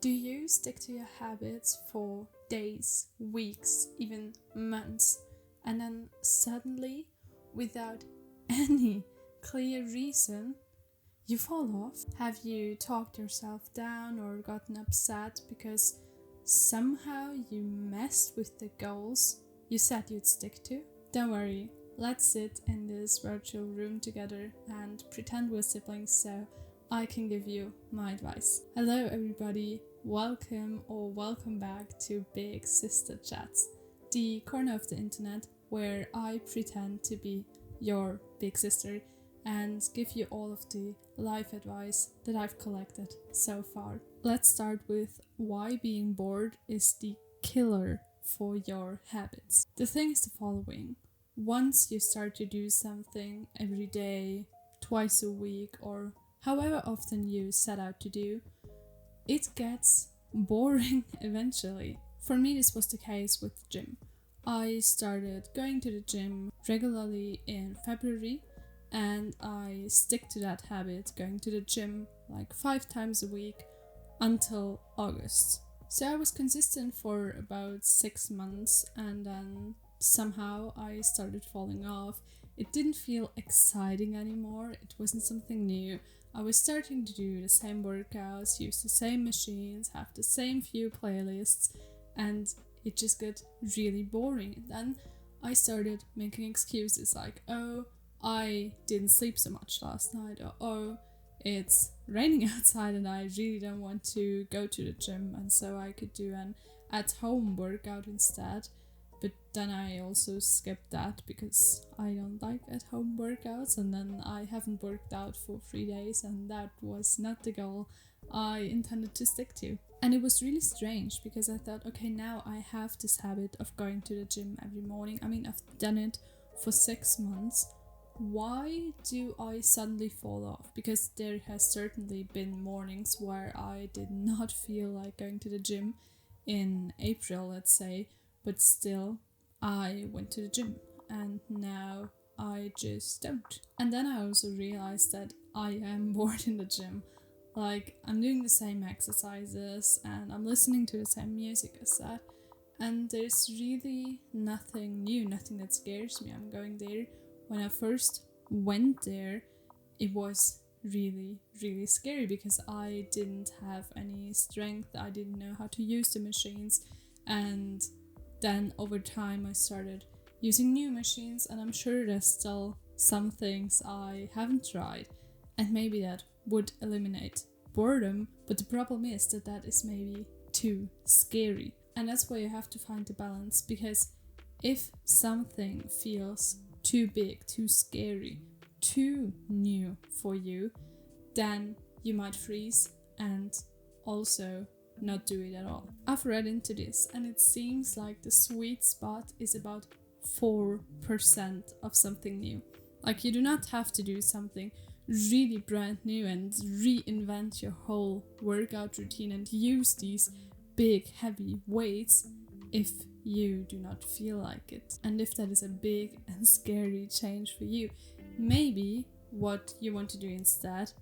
Do you stick to your habits for days, weeks, even months, and then suddenly, without any clear reason, you fall off? Have you talked yourself down or gotten upset because somehow you messed with the goals you said you'd stick to? Don't worry, let's sit in this virtual room together and pretend we're siblings so I can give you my advice. Hello everybody, welcome back to Big Sister Chats, the corner of the internet where I pretend to be your big sister and give you all of the life advice that I've collected so far. Let's start with why being bored is the killer for your habits. The thing is the following. Once you start to do something every day, twice a week, or however often you set out to do, it gets boring eventually. For me, this was the case with the gym. I started going to the gym regularly in February, and I stick to that habit, going to the gym like 5 times a week until August. So I was consistent for about 6 months, and then somehow I started falling off. It didn't feel exciting anymore. It wasn't something new. I was starting to do the same workouts, use the same machines, have the same few playlists, and it just got really boring. And then I started making excuses like, oh, I didn't sleep so much last night, or oh, it's raining outside and I really don't want to go to the gym, and so I could do an at-home workout instead. But then I also skipped that because I don't like at-home workouts, and then I haven't worked out for 3 days, and that was not the goal I intended to stick to. And it was really strange because I thought, okay, now I have this habit of going to the gym every morning. I mean, I've done it for 6 months. Why do I suddenly fall off? Because there has certainly been mornings where I did not feel like going to the gym in April, let's say, but still I went to the gym, and now I just don't. And then I also realized that I am bored in the gym. Like, I'm doing the same exercises and I'm listening to the same music as that, and there's really nothing new, nothing that scares me. I'm going there. When I first went there, it was really, really scary because I didn't have any strength. I didn't know how to use the machines, and then over time I started using new machines, and I'm sure there's still some things I haven't tried, and maybe that would eliminate boredom, but the problem is that that is maybe too scary. And that's why you have to find the balance, because if something feels too big, too scary, too new for you, then you might freeze and also not do it at all. I've read into this, and it seems like the sweet spot is about 4% of something new. Like, you do not have to do something really brand new and reinvent your whole workout routine and use these big heavy weights if you do not feel like it, and if that is a big and scary change for you. Maybe what you want to do instead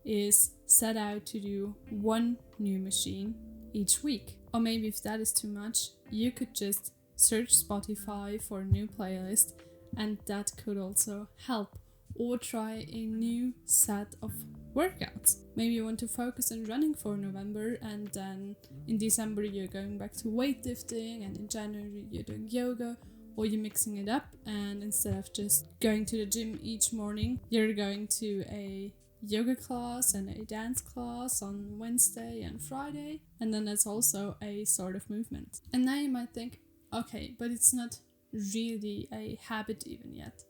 is set out to do 1 new machine each week. Or maybe if that is too much, you could just search Spotify for a new playlist, and that could also help. Or try a new set of workouts. Maybe you want to focus on running for November, and then in December you're going back to weightlifting, and in January you're doing yoga, or you're mixing it up, and instead of just going to the gym each morning, you're going to a yoga class and a dance class on Wednesday and Friday, and then that's also a sort of movement. And now you might think, okay, but it's not really a habit even yet.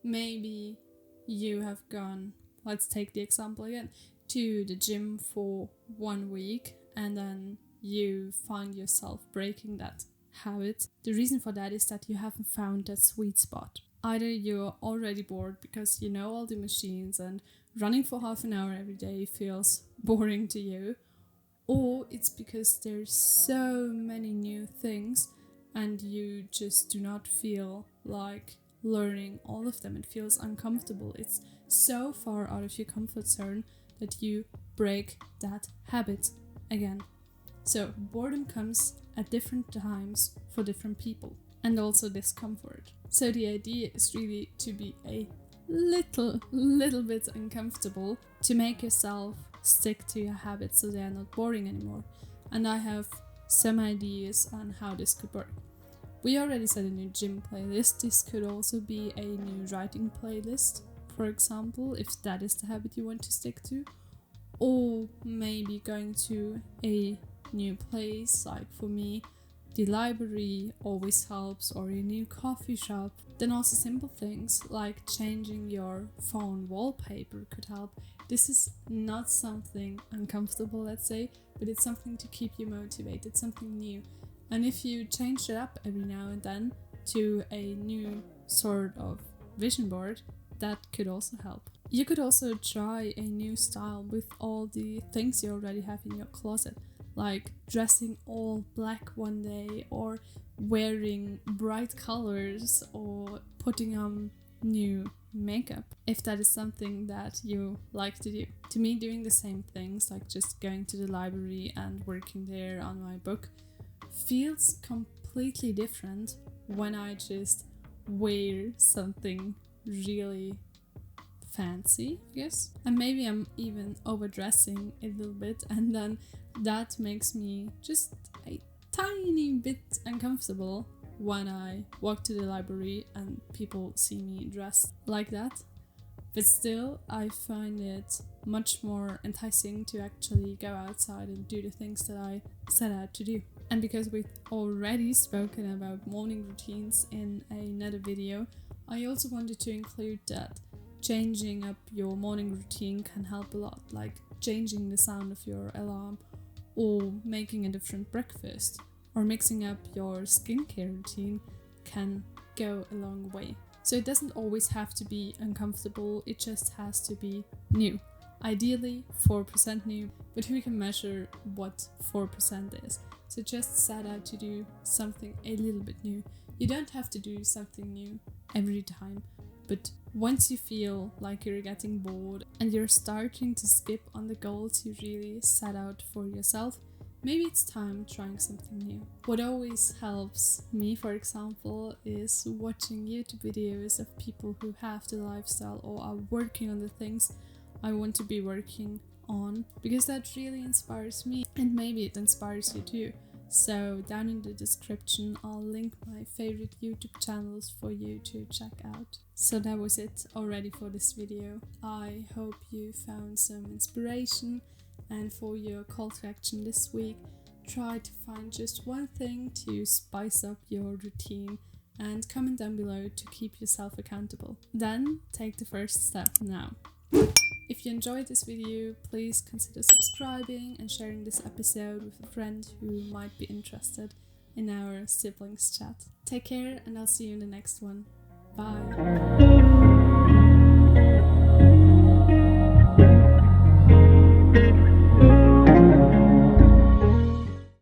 Maybe you have gone, let's take the example again, to the gym for 1 week, and then you find yourself breaking that habit. The reason for that is that you haven't found that sweet spot. Either you're already bored because you know all the machines and running for half an hour every day feels boring to you, or it's because there's so many new things and you just do not feel like learning all of them. It feels uncomfortable. It's so far out of your comfort zone that you break that habit again. So boredom comes at different times for different people, and also discomfort. So the idea is really to be a little bit uncomfortable to make yourself stick to your habits so they are not boring anymore. And I have some ideas on how this could work. We already said a new gym playlist. This could also be a new writing playlist, for example, if that is the habit you want to stick to. Or maybe going to a new place, like for me, the library always helps, or a new coffee shop. Then also simple things like changing your phone wallpaper could help. This is not something uncomfortable, let's say, but it's something to keep you motivated, something new. And if you change it up every now and then to a new sort of vision board, that could also help. You could also try a new style with all the things you already have in your closet, like dressing all black one day, or wearing bright colors, or putting on new makeup, if that is something that you like to do. To me, doing the same things, like just going to the library and working there on my book, feels completely different when I just wear something really fancy, I guess. And maybe I'm even overdressing a little bit, and then that makes me just a tiny bit uncomfortable when I walk to the library and people see me dressed like that. But still, I find it much more enticing to actually go outside and do the things that I set out to do. And because we've already spoken about morning routines in another video, I also wanted to include that changing up your morning routine can help a lot, like changing the sound of your alarm, or making a different breakfast, or mixing up your skincare routine can go a long way. So it doesn't always have to be uncomfortable, it just has to be new. Ideally 4% new, but who can measure what 4% is? So just set out to do something a little bit new. You don't have to do something new every time, but once you feel like you're getting bored and you're starting to skip on the goals you really set out for yourself, maybe it's time trying something new. What always helps me, for example, is watching YouTube videos of people who have the lifestyle or are working on the things I want to be working on, because that really inspires me, and maybe it inspires you too. So down in the description I'll link my favorite YouTube channels for you to check out. So that was it already for this video. I hope you found some inspiration, and for your call to action this week, try to find just one thing to spice up your routine, and comment down below to keep yourself accountable. Then take the first step now. If you enjoyed this video, please consider subscribing and sharing this episode with a friend who might be interested in our siblings chat. Take care, and I'll see you in the next one. Bye!